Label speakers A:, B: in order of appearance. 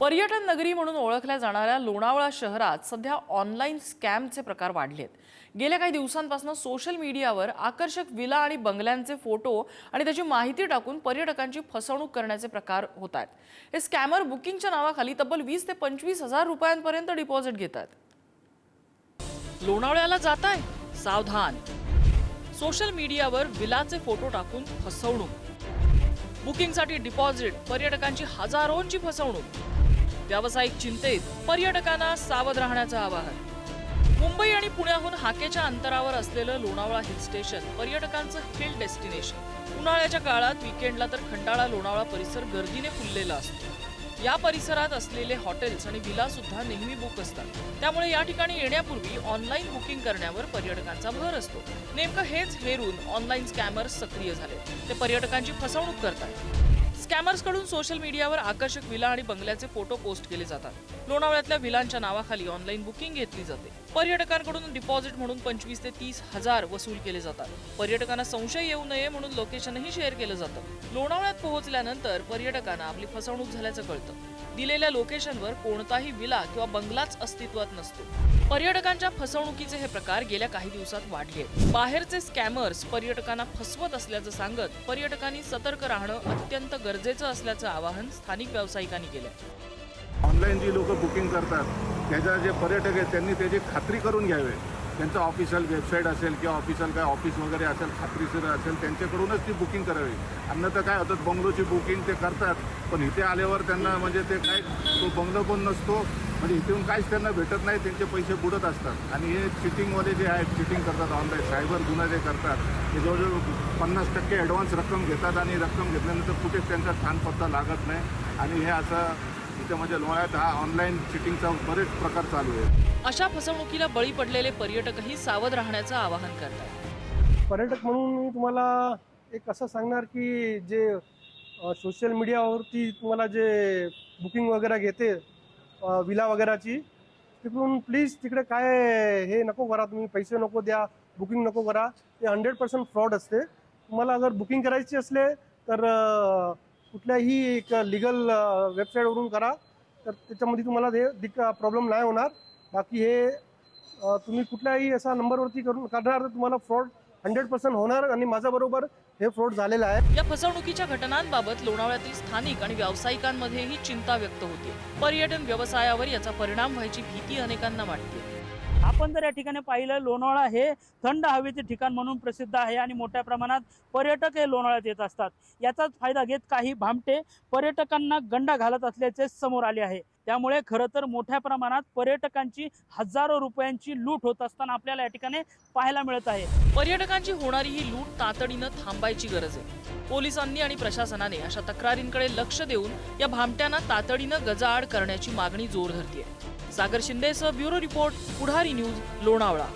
A: पर्यटन नगरी म्हणून ओळखल्या जाणाऱ्या लोणावळा शहरात सध्या ऑनलाईन स्कॅमचे प्रकार वाढलेत। गेल्या काही दिवसांपासून सोशल मीडियावर आकर्षक विला आणि बंगल्यांचे फोटो आणि त्याची माहिती टाकून पर्यटकांची फसवणूक करण्याचे प्रकार होत आहेत। हे स्कॅमर बुकिंगच्या नावाखाली तब्बल 20 ते 25 हजार रुपयांपर्यंत डिपॉझिट घेतात। लोणावळ्याला जाताय? सावधान! सोशल मीडियावर विलाचे फोटो टाकून फसवणूक, बुकिंगसाठी डिपॉझिट, पर्यटकांची हजारोंची फसवणूक। व्यावसायिक चिंतेत, पर्यटकांना सावध राहण्याचं आवाहन। मुंबई आणि पुण्याहून हाकेच्या अंतरावर असलेलं लोणावळा हिल स्टेशन पर्यटकांचं हिल डेस्टिनेशन। उन्हाळ्याच्या काळात वीकेंडला तर खंडाळा लोणावळा परिसर गर्दीने फुललेला असतो। या परिसरात असलेले हॉटेल्स आणि विला सुद्धा नेहमी बुक असतात, त्यामुळे या ठिकाणी येण्यापूर्वी ऑनलाईन बुकिंग करण्यावर पर्यटकांचा भर असतो। नेमकं हेच हेरून ऑनलाईन स्कॅमर्स सक्रिय झाले। ते पर्यटकांची फसवणूक करतात। स्कॅमर्सकडून सोशल मीडियावर आकर्षक विला आणि बंगल्याचे फोटो पोस्ट केले जातात। लोणावळ्यातल्या विलांच्या नावाखाली ऑनलाईन बुकिंग घेतली जाते। पर्यटकांकडून डिपॉझिट म्हणून 25 ते 30 हजार वसूल केले जातात। पर्यटकांना संशय येऊ नये म्हणून लोकेशनही शेअर केलं जातं। लोणावळ्यात पोहोचल्यानंतर पर्यटकांना आपली फसवणूक झाल्याचं कळतं। दिलेल्या लोकेशनवर कोणताही विला किंवा बंगलाच अस्तित्वात नसतो। पर्यटकांच्या फसवणुकीचे हे प्रकार गेल्या काही दिवसात वाढले। बाहेरचे स्कॅमर्स पर्यटकांना फसवत असल्याचं सांगत पर्यटकांनी सतर्क राहणं अत्यंत गरजेचं असल्याचं आवाहन स्थानिक व्यावसायिकांनी केलं।
B: ऑनलाईन जी लोक बुकिंग करतात त्याच्या जे पर्यटक आहेत त्यांनी त्याची खात्री करून घ्यावी। त्यांचं ऑफिशियल वेबसाईट असेल किंवा ऑफिशियल काय ऑफिस वगैरे असेल, खात्रीशीर असेल, त्यांच्याकडूनच ती बुकिंग करावी। अन्यथा काय होतं, बंगलोची बुकिंग ते करतात, पण इथे आल्यावर त्यांना म्हणजे ते काय तो बंगलो पण नसतो, म्हणजे इथून काहीच त्यांना भेटत नाही, त्यांचे पैसे बुडत असतात। आणि हे चिटिंगवाले जे आहेत, चिटिंग करतात, ऑनलाईन सायबर गुन्हा जे करतात, ते जवळजवळ 50% ॲडव्हान्स रक्कम घेतात आणि रक्कम घेतल्यानंतर कुठेच त्यांचा ठाणपत्ता लागत नाही। आणि हे असं इथे म्हणजे लोणावळ्यात हा ऑनलाईन चिटिंगचा बरेच प्रकार चालू आहे।
A: अशा फसवणुकीला बळी पडलेले पर्यटकही सावध राहण्याचं आवाहन करतात।
C: पर्यटक म्हणून मी तुम्हाला एक असं सांगणार की जे सोशल मीडियावरती तुम्हाला जे बुकिंग वगैरे घेते विला वगैरेची, तिकडून प्लीज तिकडे काय हे नको करा, तुम्ही पैसे नको द्या, बुकिंग नको करा। ते 100% फ्रॉड असते। तुम्हाला अगर बुकिंग करायची असले तर कुठल्याही एक लीगल वेबसाईटवरून करा, तर त्याच्यामध्ये तुम्हाला ते प्रॉब्लेम नाही होणार। बाकी हे तुम्ही कुठल्याही असा नंबरवरती करणार तर तुम्हाला फ्रॉड 100% होणार। आणि माझ्याबरोबर हे फ्रॉड झालेलं आहे।
A: या फसवणुकीच्या घटनांबाबत लोणावळ्यातील स्थानिक आणि व्यावसायिकांमध्येही चिंता व्यक्त होते। पर्यटन व्यवसायावर याचा परिणाम व्हायची भीती अनेकांना वाटते।
D: आपण जर या ठिकाणी पाहिलं, लोणावळा हे थंड हवेचे ठिकाण म्हणून प्रसिद्ध आहे आणि मोठ्या प्रमाणात पर्यटक हे लोणावळ्यात येत असतात। याचाच फायदा घेत काही भामटे पर्यटकांना गंडा घालत असल्याचे समोर आले आहे। त्यामुळे खरं तर मोठ्या प्रमाणात पर्यटकांची हजारो रुपयांची लूट होत असताना आपल्याला या ठिकाणी पाहायला मिळत आहे।
A: पर्यटकांची होणारी ही लूट तातडीनं थांबायची गरज आहे। पोलिसांनी आणि प्रशासनाने अशा तक्रारींकडे लक्ष देऊन या भामट्यांना तातडीनं गजाआड करण्याची मागणी जोर धरते। सागर शिंदेसह ब्युरो रिपोर्ट, पुढारी न्यूज, लोणावळा।